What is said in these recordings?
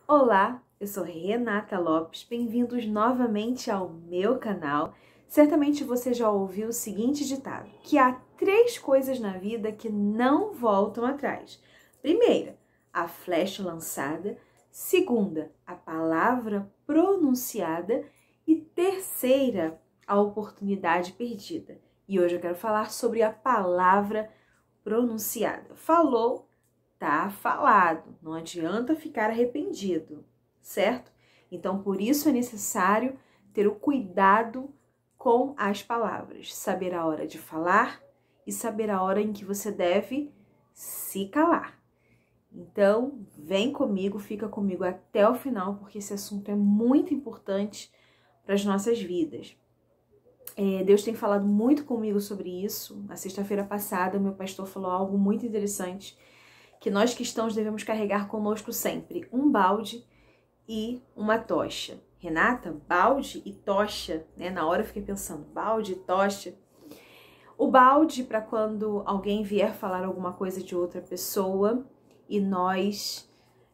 Olá, eu sou Renata Lopes, bem-vindos novamente ao meu canal. Certamente você já ouviu o seguinte ditado, que há 3 coisas na vida que não voltam atrás. Primeira, a flecha lançada. Segunda, a palavra pronunciada. E terceira, a oportunidade perdida. E hoje eu quero falar sobre a palavra pronunciada. Falou, tá falado, não adianta ficar arrependido, certo? Então, por isso é necessário ter o cuidado com as palavras, saber a hora de falar e saber a hora em que você deve se calar. Então, vem comigo, fica comigo até o final, porque esse assunto é muito importante para as nossas vidas. Deus tem falado muito comigo sobre isso. Na sexta-feira passada, meu pastor falou algo muito interessante, que nós cristãos devemos carregar conosco sempre um balde e uma tocha. Renata, balde e tocha, né? Na hora eu fiquei pensando, balde e tocha. O balde para quando alguém vier falar alguma coisa de outra pessoa e nós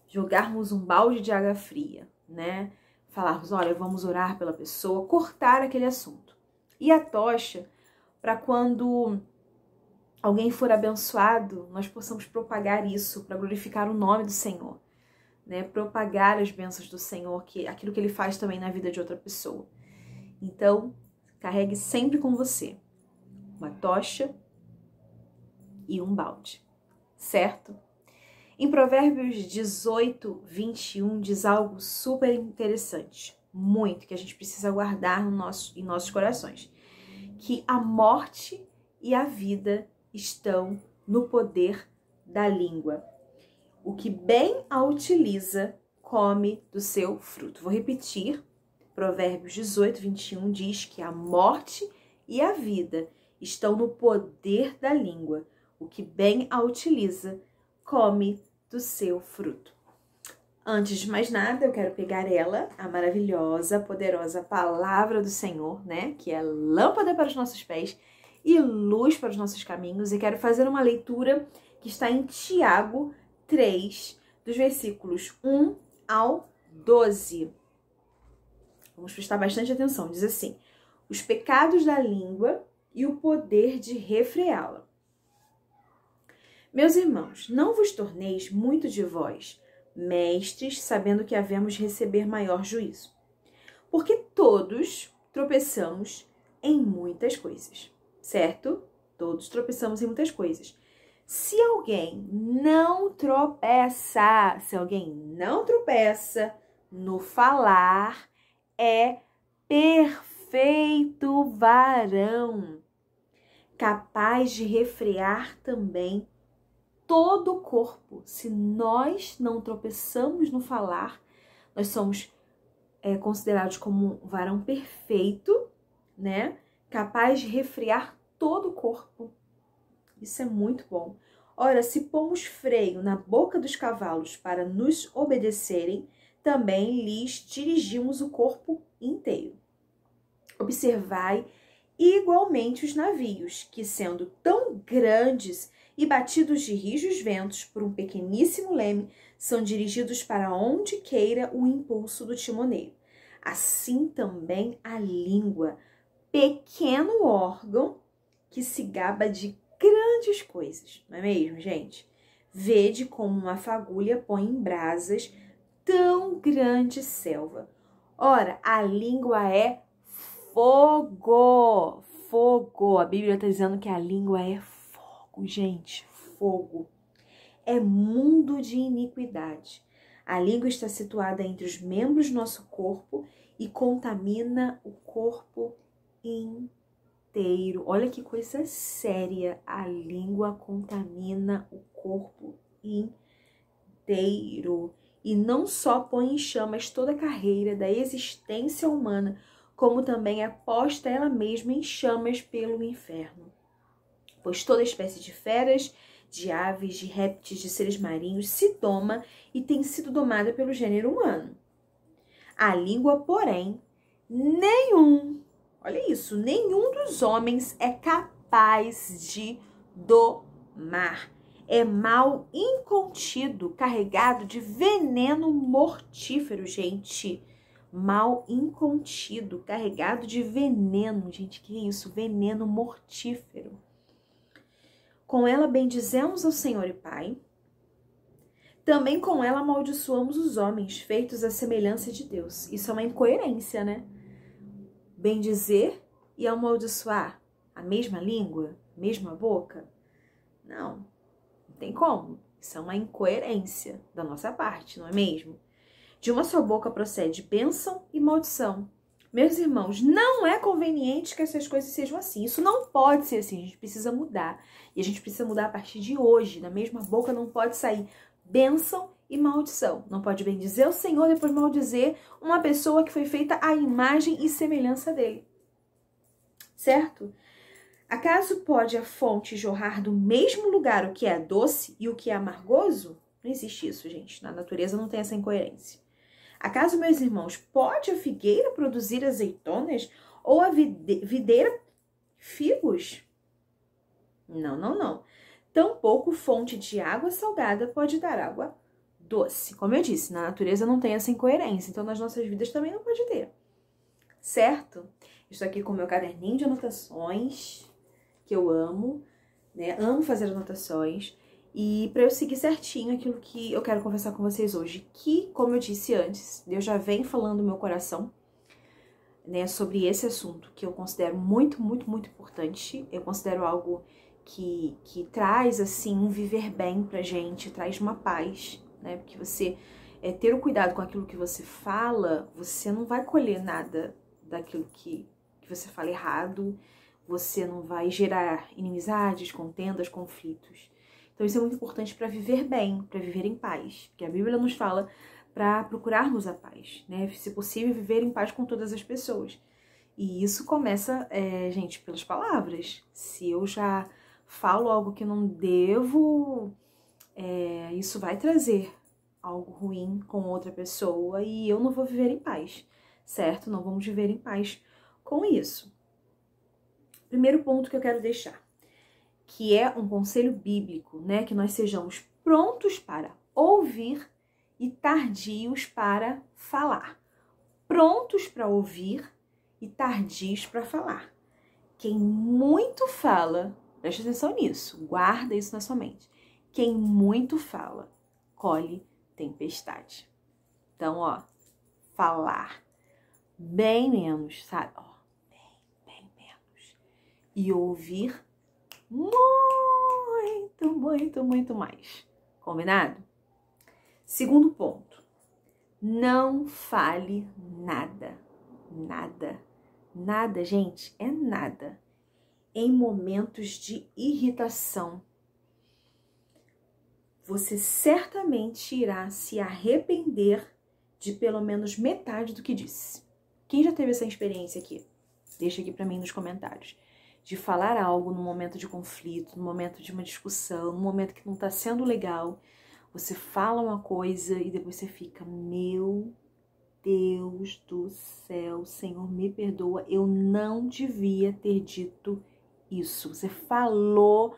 jogarmos um balde de água fria, né? Falarmos, olha, vamos orar pela pessoa, cortar aquele assunto. E a tocha para quando alguém for abençoado, nós possamos propagar isso para glorificar o nome do Senhor, né? Propagar as bênçãos do Senhor, aquilo que Ele faz também na vida de outra pessoa. Então, carregue sempre com você uma tocha e um balde, certo? Em Provérbios 18, 21, diz algo super interessante, muito, que a gente precisa guardar em nossos corações, que a morte e a vida estão no poder da língua. O que bem a utiliza, come do seu fruto. Vou repetir. Provérbios 18, 21 diz que a morte e a vida estão no poder da língua. O que bem a utiliza, come do seu fruto. Antes de mais nada, eu quero pegar ela, a maravilhosa, poderosa palavra do Senhor, né? Que é lâmpada para os nossos pés e luz para os nossos caminhos, e quero fazer uma leitura que está em Tiago 3, dos versículos 1 ao 12. Vamos prestar bastante atenção. Diz assim: os pecados da língua e o poder de refreá-la. Meus irmãos, não vos torneis muito de vós, mestres, sabendo que havemos de receber maior juízo. Porque todos tropeçamos em muitas coisas. Certo? Todos tropeçamos em muitas coisas. Se alguém não tropeça no falar, é perfeito varão, capaz de refrear também todo o corpo. Se nós não tropeçamos no falar, nós somos considerados como um varão perfeito, né? Capaz de refrear todo o corpo. Isso é muito bom. Ora, se pomos freio na boca dos cavalos para nos obedecerem, também lhes dirigimos o corpo inteiro. Observai igualmente os navios, que sendo tão grandes e batidos de rijos ventos por um pequeníssimo leme, são dirigidos para onde queira o impulso do timoneiro. Assim também a língua, pequeno órgão que se gaba de grandes coisas, não é mesmo, gente? Vede como uma fagulha põe em brasas tão grande selva. Ora, a língua é fogo. Fogo. A Bíblia está dizendo que a língua é fogo, gente. Fogo. É mundo de iniquidade. A língua está situada entre os membros do nosso corpo e contamina o corpo inteiro. Olha que coisa séria. A língua contamina o corpo inteiro. E não só põe em chamas toda a carreira da existência humana, como também é posta ela mesma em chamas pelo inferno. Pois toda espécie de feras, de aves, de répteis, de seres marinhos se doma e tem sido domada pelo gênero humano. A língua, porém, nenhum dos homens é capaz de domar. é mal incontido, carregado de veneno mortífero, gente. Mal incontido, carregado de veneno. Gente, que isso? Veneno mortífero. Com ela bendizemos ao Senhor e Pai. Também com ela amaldiçoamos os homens, feitos à semelhança de Deus. Isso é uma incoerência, né? Bendizer e amaldiçoar a mesma língua, mesma boca? Não tem como. Isso é uma incoerência da nossa parte, não é mesmo? De uma só boca procede bênção e maldição. Meus irmãos, não é conveniente que essas coisas sejam assim. Isso não pode ser assim. A gente precisa mudar. E a gente precisa mudar a partir de hoje. Da mesma boca não pode sair bênção e maldição. Não pode bendizer o Senhor e depois maldizer uma pessoa que foi feita à imagem e semelhança dele. Certo? Acaso pode a fonte jorrar do mesmo lugar o que é doce e o que é amargoso? Não existe isso, gente. Na natureza não tem essa incoerência. Acaso, meus irmãos, pode a figueira produzir azeitonas ou a videira figos? Não, não, não. Tampouco fonte de água salgada pode dar água doce. Como eu disse, na natureza não tem essa incoerência, então nas nossas vidas também não pode ter. Certo? Estou aqui com o meu caderninho de anotações, que eu amo, né? Amo fazer anotações. E para eu seguir certinho aquilo que eu quero conversar com vocês hoje, que, como eu disse antes, Deus já vem falando no meu coração, né, sobre esse assunto, que eu considero muito, muito, muito importante. Eu considero algo que traz, assim, um viver bem pra gente, traz uma paz, né? Porque você ter o cuidado com aquilo que você fala, você não vai colher nada daquilo que você fala errado, você não vai gerar inimizades, contendas, conflitos. Então isso é muito importante para viver bem, para viver em paz, porque a Bíblia nos fala para procurarmos a paz, né? Se possível, viver em paz com todas as pessoas. E isso começa, gente, pelas palavras. Se eu já falo algo que não devo, isso vai trazer algo ruim com outra pessoa e eu não vou viver em paz, certo? Não vamos viver em paz com isso. Primeiro ponto que eu quero deixar, que é um conselho bíblico, né? Que nós sejamos prontos para ouvir e tardios para falar. Prontos para ouvir e tardios para falar. Quem muito fala, preste atenção nisso, guarda isso na sua mente. Quem muito fala, colhe tempestade. Então, ó, falar bem menos, sabe? Ó, bem menos. E ouvir muito, muito, muito mais. Combinado? Segundo ponto, não fale nada. Nada. Nada, gente, é nada. Em momentos de irritação, você certamente irá se arrepender de pelo menos metade do que disse. Quem já teve essa experiência aqui? Deixa aqui pra mim nos comentários. De falar algo no momento de conflito, no momento de uma discussão, no momento que não tá sendo legal, você fala uma coisa e depois você fica, meu Deus do céu, Senhor, me perdoa, eu não devia ter dito isso. Você falou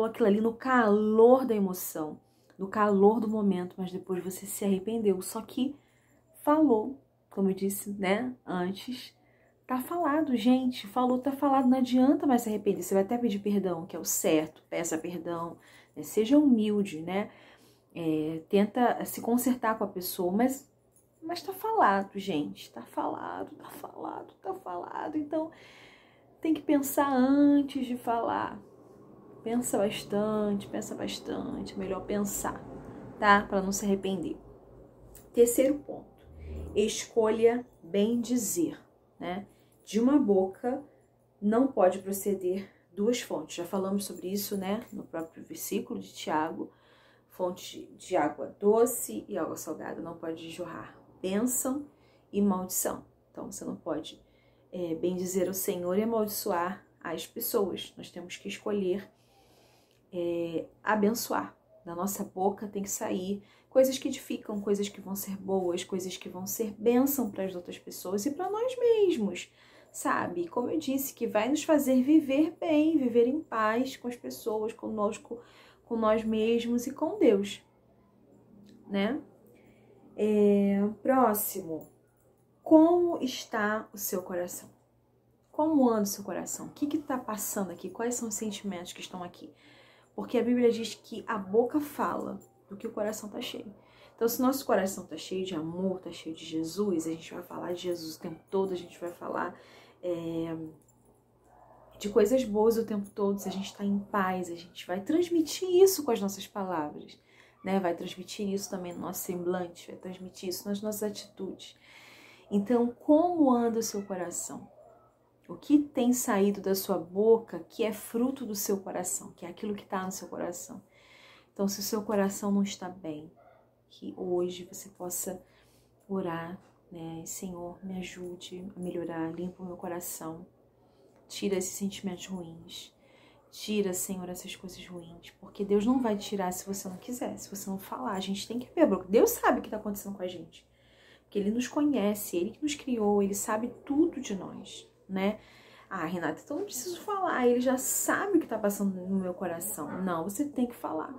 aquilo ali no calor da emoção, no calor do momento, mas depois você se arrependeu. Só que falou, como eu disse, né, antes, tá falado, gente, falou, tá falado, não adianta mais se arrepender. Você vai até pedir perdão, que é o certo, peça perdão, né? Seja humilde, né, tenta se consertar com a pessoa, mas tá falado, gente, tá falado, tá falado, tá falado. Então, tem que pensar antes de falar. Pensa bastante, melhor pensar, tá? Para não se arrepender. Terceiro ponto, escolha bem dizer, né? De uma boca não pode proceder duas fontes. Já falamos sobre isso, né? No próprio versículo de Tiago. Fonte de água doce e água salgada não pode jorrar bênção e maldição. Então, você não pode bendizer o Senhor e amaldiçoar as pessoas. Nós temos que escolher abençoar. Da nossa boca tem que sair coisas que edificam, coisas que vão ser boas, coisas que vão ser bênção para as outras pessoas e para nós mesmos, sabe? Como eu disse, que vai nos fazer viver bem, viver em paz com as pessoas, conosco, com nós mesmos e com Deus, né? Próximo, como está o seu coração? Como anda o seu coração? O que está passando aqui? Quais são os sentimentos que estão aqui? Porque a Bíblia diz que a boca fala do que o coração está cheio. Então, se nosso coração está cheio de amor, está cheio de Jesus, a gente vai falar de Jesus o tempo todo, a gente vai falar de coisas boas o tempo todo, se a gente está em paz, a gente vai transmitir isso com as nossas palavras, né? Vai transmitir isso também no nosso semblante, vai transmitir isso nas nossas atitudes. Então, como anda o seu coração? O que tem saído da sua boca que é fruto do seu coração, que é aquilo que está no seu coração? Então, se o seu coração não está bem, que hoje você possa orar, né? Senhor, me ajude a melhorar, limpa o meu coração, tira esses sentimentos ruins, tira, Senhor, essas coisas ruins, porque Deus não vai tirar se você não quiser, se você não falar. A gente tem que abrir a boca. Deus sabe o que está acontecendo com a gente, porque Ele nos conhece, Ele que nos criou, Ele sabe tudo de nós, né? Ah, Renata, então não preciso falar, Ele já sabe o que está passando no meu coração. Não, você tem que falar.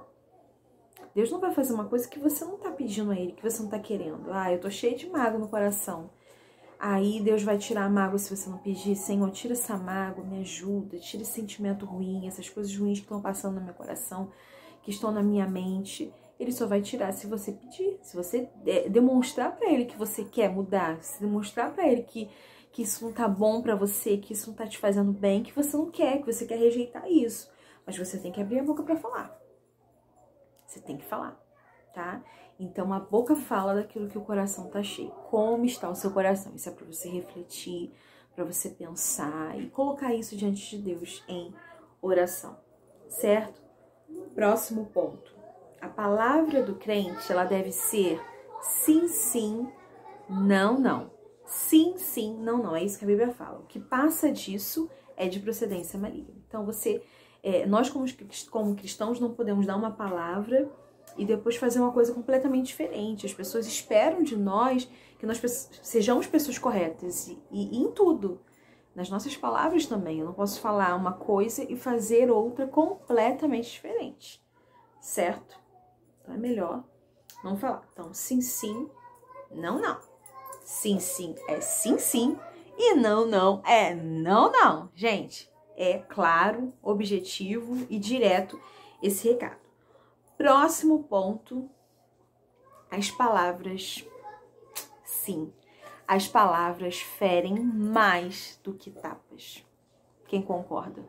Deus não vai fazer uma coisa que você não está pedindo a Ele, que você não está querendo. Ah, eu tô cheia de mágoa no coração. Aí Deus vai tirar a mágoa se você não pedir. Senhor, tira essa mágoa, me ajuda, tira esse sentimento ruim, essas coisas ruins que estão passando no meu coração, que estão na minha mente. Ele só vai tirar se você pedir, se você demonstrar para Ele que você quer mudar, se demonstrar para Ele que isso não tá bom para você, que isso não tá te fazendo bem, que você não quer, que você quer rejeitar isso. Mas você tem que abrir a boca para falar. Você tem que falar, tá? Então, a boca fala daquilo que o coração tá cheio. Como está o seu coração? Isso é para você refletir, para você pensar e colocar isso diante de Deus em oração, certo? Próximo ponto. A palavra do crente, ela deve ser sim, sim, não, não. Sim, sim, não, não. É isso que a Bíblia fala. O que passa disso é de procedência maligna. Então, nós como cristãos não podemos dar uma palavra e depois fazer uma coisa completamente diferente. As pessoas esperam de nós que nós sejamos pessoas corretas e em tudo. Nas nossas palavras também. Eu não posso falar uma coisa e fazer outra completamente diferente. Certo? Então é melhor não falar. Então, sim, sim, não, não. Sim, sim é sim, sim. E não, não é não, não. Gente, é claro, objetivo e direto esse recado. Próximo ponto, as palavras, sim, as palavras ferem mais do que tapas. Quem concorda?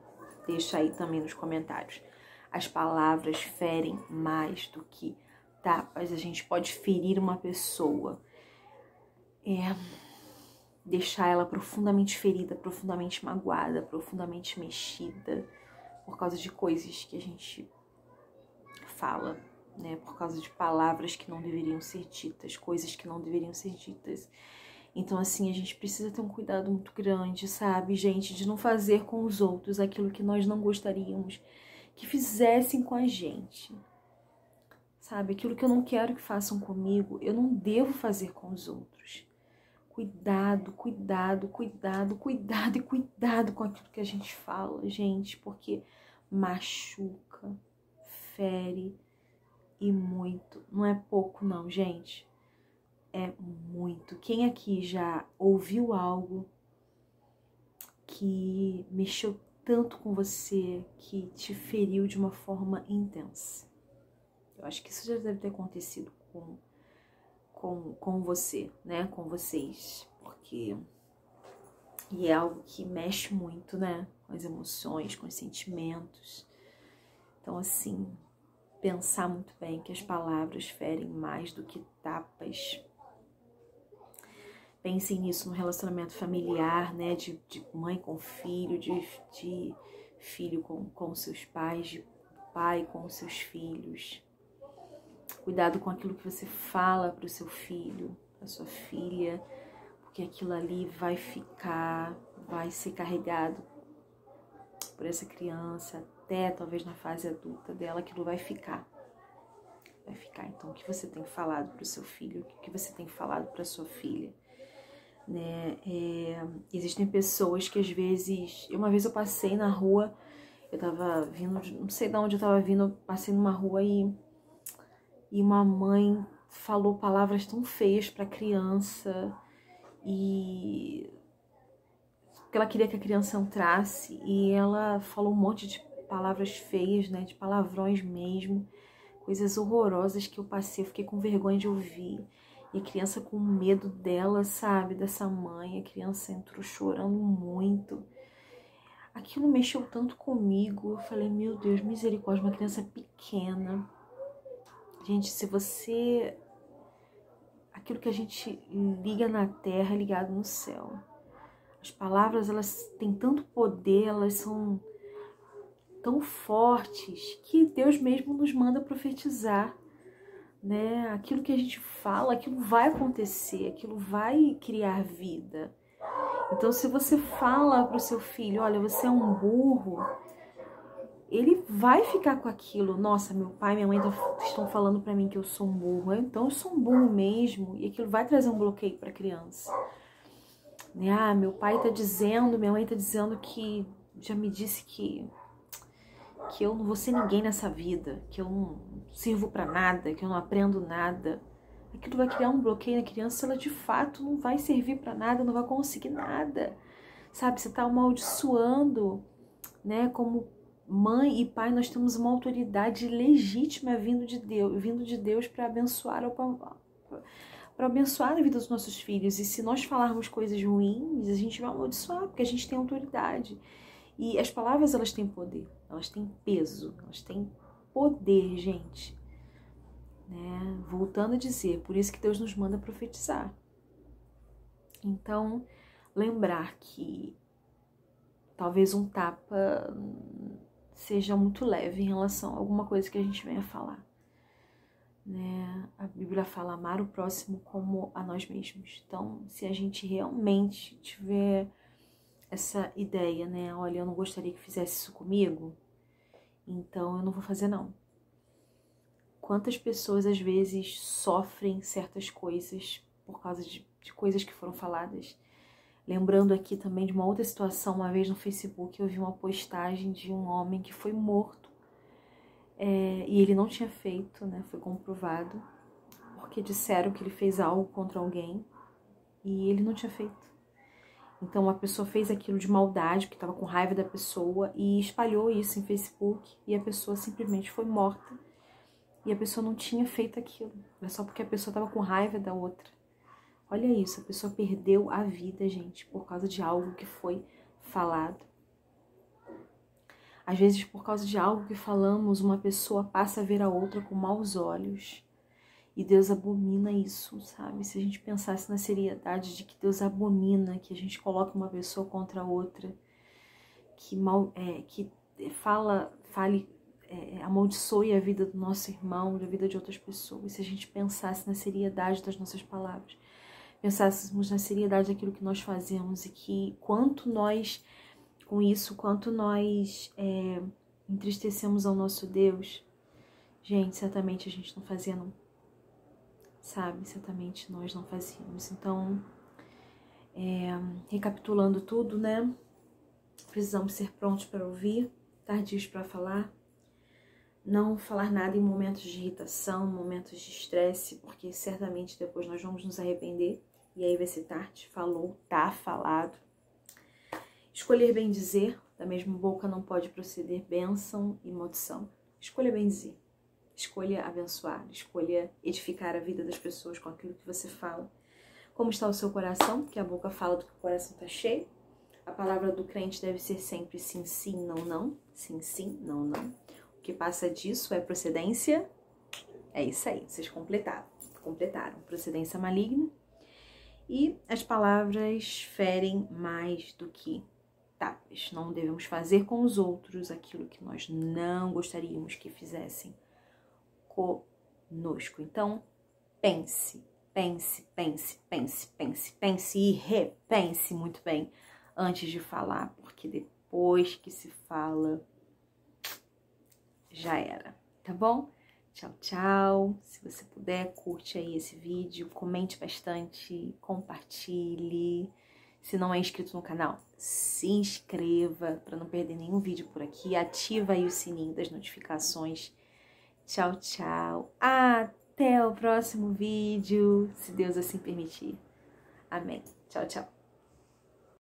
Deixa aí também nos comentários. As palavras ferem mais do que tapas. A gente pode ferir uma pessoa, deixar ela profundamente ferida, profundamente magoada, profundamente mexida por causa de coisas que a gente fala, né? Por causa de palavras que não deveriam ser ditas, coisas que não deveriam ser ditas. Então, assim, a gente precisa ter um cuidado muito grande, sabe, gente? De não fazer com os outros aquilo que nós não gostaríamos que fizessem com a gente. Sabe? Aquilo que eu não quero que façam comigo, eu não devo fazer com os outros. Cuidado, cuidado, cuidado, cuidado e cuidado com aquilo que a gente fala, gente, porque machuca, fere e muito. Não é pouco, não, gente. É muito. Quem aqui já ouviu algo que mexeu tanto com você, que te feriu de uma forma intensa? Eu acho que isso já deve ter acontecido com você, né? Com vocês. Porque é algo que mexe muito, né? Com as emoções, com os sentimentos. Então, assim, pensar muito bem que as palavras ferem mais do que tapas. Pensem nisso no relacionamento familiar, né? De mãe com filho, de filho com seus pais, de pai com seus filhos. Cuidado com aquilo que você fala para o seu filho, para sua filha, porque aquilo ali vai ser carregado por essa criança, até talvez na fase adulta dela, aquilo vai ficar. Então, o que você tem falado para o seu filho, o que você tem falado para sua filha, né? Existem pessoas que às vezes... Uma vez eu passei na rua, Eu tava vindo, não sei de onde eu tava vindo, passei numa rua e uma mãe falou palavras tão feias pra criança e porque ela queria que a criança entrasse e ela falou um monte de palavras feias, né, de palavrões mesmo, coisas horrorosas que eu passei, eu fiquei com vergonha de ouvir. E a criança com medo dela, sabe, dessa mãe, a criança entrou chorando muito. Aquilo mexeu tanto comigo, eu falei, meu Deus, misericórdia, uma criança pequena. Gente, se você... Aquilo que a gente liga na terra é ligado no céu. As palavras, elas têm tanto poder, elas são tão fortes que Deus mesmo nos manda profetizar, né? Aquilo que a gente fala, aquilo vai acontecer, aquilo vai criar vida. Então, se você fala para o seu filho, olha, você é um burro, ele vai ficar com aquilo. Nossa, meu pai e minha mãe estão falando para mim que eu sou um burro, então eu sou um burro mesmo, e aquilo vai trazer um bloqueio para a criança. Né? Ah, meu pai tá dizendo, minha mãe tá dizendo que já me disse que eu não vou ser ninguém nessa vida, que eu não sirvo para nada, que eu não aprendo nada. Aquilo vai criar um bloqueio na criança, ela de fato não vai servir para nada, não vai conseguir nada. Sabe, você tá amaldiçoando, né? Como mãe e pai, nós temos uma autoridade legítima vindo de Deus para abençoar para abençoar a vida dos nossos filhos. E se nós falarmos coisas ruins, a gente vai amaldiçoar, porque a gente tem autoridade. E as palavras, elas têm poder, elas têm peso, elas têm poder, gente. Né? Voltando a dizer, por isso que Deus nos manda profetizar. Então, lembrar que talvez um tapa seja muito leve em relação a alguma coisa que a gente venha falar. Né? A Bíblia fala amar o próximo como a nós mesmos. Então, se a gente realmente tiver essa ideia, né? Olha, eu não gostaria que fizesse isso comigo, então eu não vou fazer não. Quantas pessoas às vezes sofrem certas coisas por causa de coisas que foram faladas. Lembrando aqui também de uma outra situação, uma vez no Facebook eu vi uma postagem de um homem que foi morto e ele não tinha feito, né? Foi comprovado, porque disseram que ele fez algo contra alguém e ele não tinha feito. Então a pessoa fez aquilo de maldade, porque estava com raiva da pessoa e espalhou isso em Facebook e a pessoa simplesmente foi morta e a pessoa não tinha feito aquilo. É só porque a pessoa estava com raiva da outra. Olha isso, a pessoa perdeu a vida, gente, por causa de algo que foi falado. Às vezes, por causa de algo que falamos, uma pessoa passa a ver a outra com maus olhos. E Deus abomina isso, sabe? Se a gente pensasse na seriedade de que Deus abomina, que a gente coloca uma pessoa contra a outra, que amaldiçoe a vida do nosso irmão, a vida de outras pessoas. Se a gente pensasse na seriedade das nossas palavras, pensássemos na seriedade daquilo que nós fazemos e que quanto nós entristecemos ao nosso Deus, gente, certamente a gente não fazia não. Sabe, certamente nós não fazíamos. Então, recapitulando tudo, né? Precisamos ser prontos para ouvir, tardios para falar, não falar nada em momentos de irritação, momentos de estresse, porque certamente depois nós vamos nos arrepender e aí vai ser tarde. Falou, tá falado. Escolher bem dizer, da mesma boca não pode proceder bênção e maldição. Escolha bem dizer. Escolha abençoar, escolha edificar a vida das pessoas com aquilo que você fala. Como está o seu coração? Porque a boca fala do que o coração está cheio. A palavra do crente deve ser sempre sim, sim, não, não. Sim, sim, não, não. O que passa disso é procedência. É isso aí, vocês completaram. Procedência maligna. E as palavras ferem mais do que tapas. Não devemos fazer com os outros aquilo que nós não gostaríamos que fizessem conosco. Então, pense e repense muito bem antes de falar, porque depois que se fala, já era, tá bom? Tchau, tchau. Se você puder, curte aí esse vídeo, comente bastante, compartilhe. Se não é inscrito no canal, se inscreva para não perder nenhum vídeo por aqui. Ativa aí o sininho das notificações. Tchau, tchau. Até o próximo vídeo, se Deus assim permitir. Amém. Tchau, tchau.